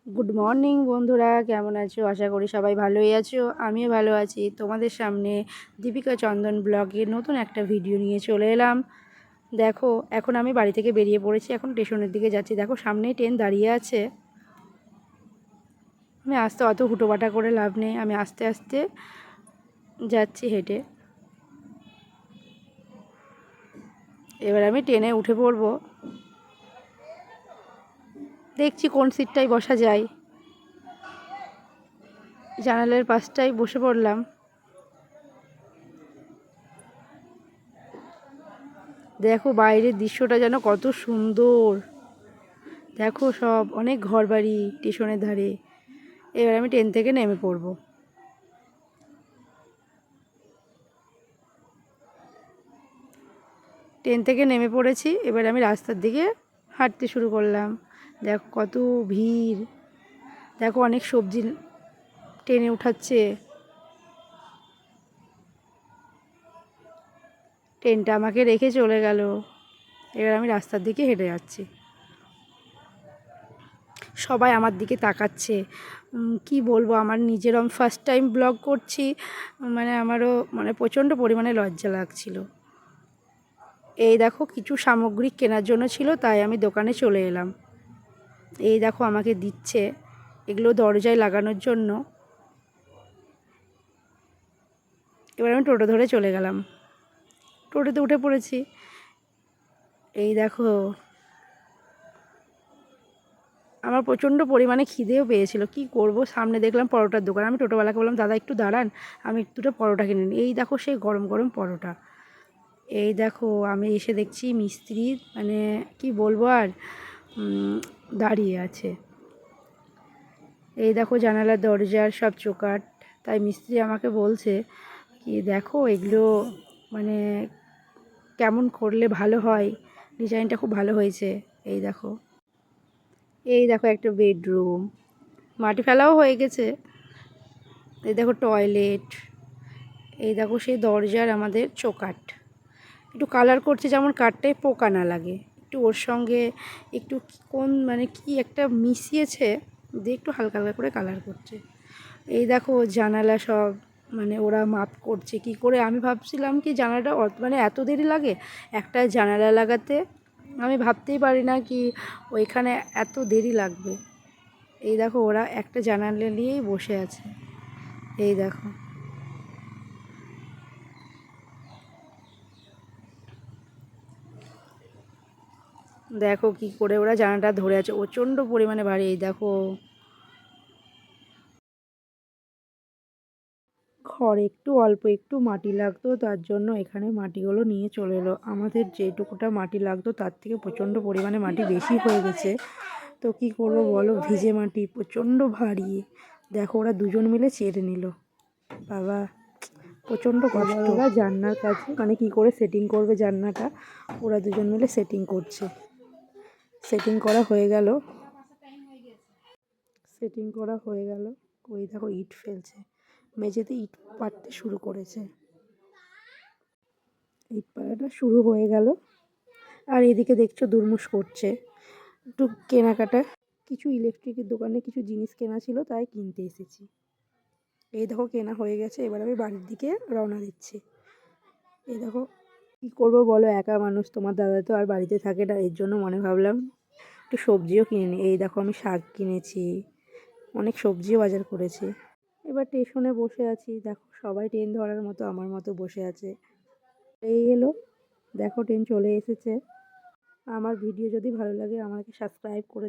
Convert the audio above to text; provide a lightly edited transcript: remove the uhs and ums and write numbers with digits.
Good morning বন্ধুরা, কেমন আছো? আশা করি সবাই ভালোই আছো। আমিও ভালো আছি। তোমাদের সামনে দীপিকা চন্দন ব্লগের নতুন একটা ভিডিও নিয়ে চলে এলাম। দেখো, এখন আমি বাড়ি থেকে বেরিয়ে পড়েছি, এখন স্টেশনের দিকে যাচ্ছি। দেখো, সামনেই ট্রেন দাঁড়িয়ে আছে। আমি আস্তে অত হুটোপাটা করে লাভ নেই, আমি আস্তে আস্তে যাচ্ছি হেঁটে। এবার আমি ট্রেনে উঠে পড়বো। দেখছি কোন সিটটায় বসা যায়। জানালার পাশটায় বসে পড়লাম। দেখো বাইরের দৃশ্যটা যেন কত সুন্দর। দেখো, সব অনেক ঘরবাড়ি স্টেশনের ধারে। এবার আমি ট্রেন থেকে নেমে পড়ব। ট্রেন থেকে নেমে পড়েছি, এবার আমি রাস্তার দিকে হাঁটতে শুরু করলাম। দেখো কত ভিড়। দেখো অনেক সবজি ট্রেনে উঠাচ্ছে। ট্রেনটা আমাকে রেখে চলে গেল। এবার আমি রাস্তার দিকে হেঁটে যাচ্ছি। সবাই আমার দিকে তাকাচ্ছে। কি বলবো, আমার নিজের আমি ফার্স্ট টাইম ব্লগ করছি, আমারও প্রচণ্ড পরিমাণে লজ্জা লাগছিল। এই দেখো, কিছু সামগ্রী কেনার জন্য ছিল, তাই আমি দোকানে চলে এলাম। এই দেখো আমাকে দিচ্ছে এগুলো দরজায় লাগানোর জন্য। এবার আমি টোটো ধরে চলে গেলাম। টোটোতে উঠে পড়েছি। এই দেখো, আমার প্রচণ্ড পরিমাণে খিদেও পেয়েছিল। কি করব, সামনে দেখলাম পরোটার দোকান। আমি টোটোওয়ালাকে বললাম, দাদা একটু দাঁড়ান, আমি দুটো পরোটা কিনে নিই। এই দেখো সেই গরম গরম পরোটা। এই দেখো, আমি এসে দেখছি মিস্ত্রি কি বলবো আর, দাঁড়িয়ে আছে। এই দেখো জানালার দরজার সব চোকাট। তাই মিস্ত্রি আমাকে বলছে কি, দেখো এগুলো মানে কেমন করলে ভালো হয়, ডিজাইনটা খুব ভালো হয়েছে। এই দেখো, এই দেখো একটা বেডরুম, মাটি ফেলাও হয়ে গেছে। এই দেখো টয়লেট। এই দেখো সেই দরজার আমাদের চোকাট। একটু কালার করছে, যেমন কাঠটায় পোকা না লাগে, একটু ওর সঙ্গে একটু কোন কি একটা মিশিয়েছে, দিয়ে একটু হালকা হালকা করে কালার করছে। এই দেখো জানালা সব ওরা মাপ করছে কি করে। আমি ভাবছিলাম কি জানালাটা এত দেরি লাগে একটা জানালা লাগাতে। আমি ভাবতেই পারি না কি ওইখানে এত দেরি লাগবে। এই দেখো ওরা একটা জানালা নিয়েই বসে আছে। এই দেখো, দেখো কি করে ওরা জানালাটা ধরে আছে, প্রচণ্ড পরিমাণে ভারী। এই দেখো, ঘরে অল্প একটু মাটি লাগতো, তার জন্য এখানে মাটিগুলো নিয়ে চলে এলো। আমাদের যেটুকুটা মাটি লাগতো তার থেকে প্রচণ্ড পরিমাণে মাটি বেশি হয়ে গেছে। তো কি করবো বলো, ভিজে মাটি প্রচণ্ড ভারী। দেখো ওরা দুজন মিলে চেড়ে নিল। বাবা, প্রচণ্ড কষ্ট। ওরা জানলার কাছে কি করে সেটিং করবে জানলাটা, ওরা দুজন মিলে সেটিং করছে। সেটিং করা হয়ে গেল। সেটিং করা হয়ে গেল। ওই দেখো ইট ফেলছে, মেঝেতে ইট পাড়তে শুরু করেছে। ইট পাড়াটা শুরু হয়ে গেল। আর এদিকে দেখছো দুরমুশ করছে একটু কেনাকাটা। কিছু ইলেকট্রিকের দোকানে কিছু জিনিস কেনা ছিল, তাই কিনতে এসেছি। এই দেখো কেনা হয়ে গেছে, এবার আমি বাড়ির দিকে রওনা দিচ্ছি। এই দেখো, কী করবো বলো, একা মানুষ, তোমার দাদা তো আর বাড়িতে থাকে না, এর জন্য ভাবলাম একটু সবজিও কিনে নিই। এই দেখো আমি শাক কিনেছি, অনেক সবজিও বাজার করেছি। এবার স্টেশনে বসে আছি। দেখো সবাই ট্রেন ধরার মতো আমার মতো বসে আছে। এই এলো, দেখো ট্রেন চলে এসেছে। আমার ভিডিও যদি ভালো লাগে আমাকে সাবস্ক্রাইব করে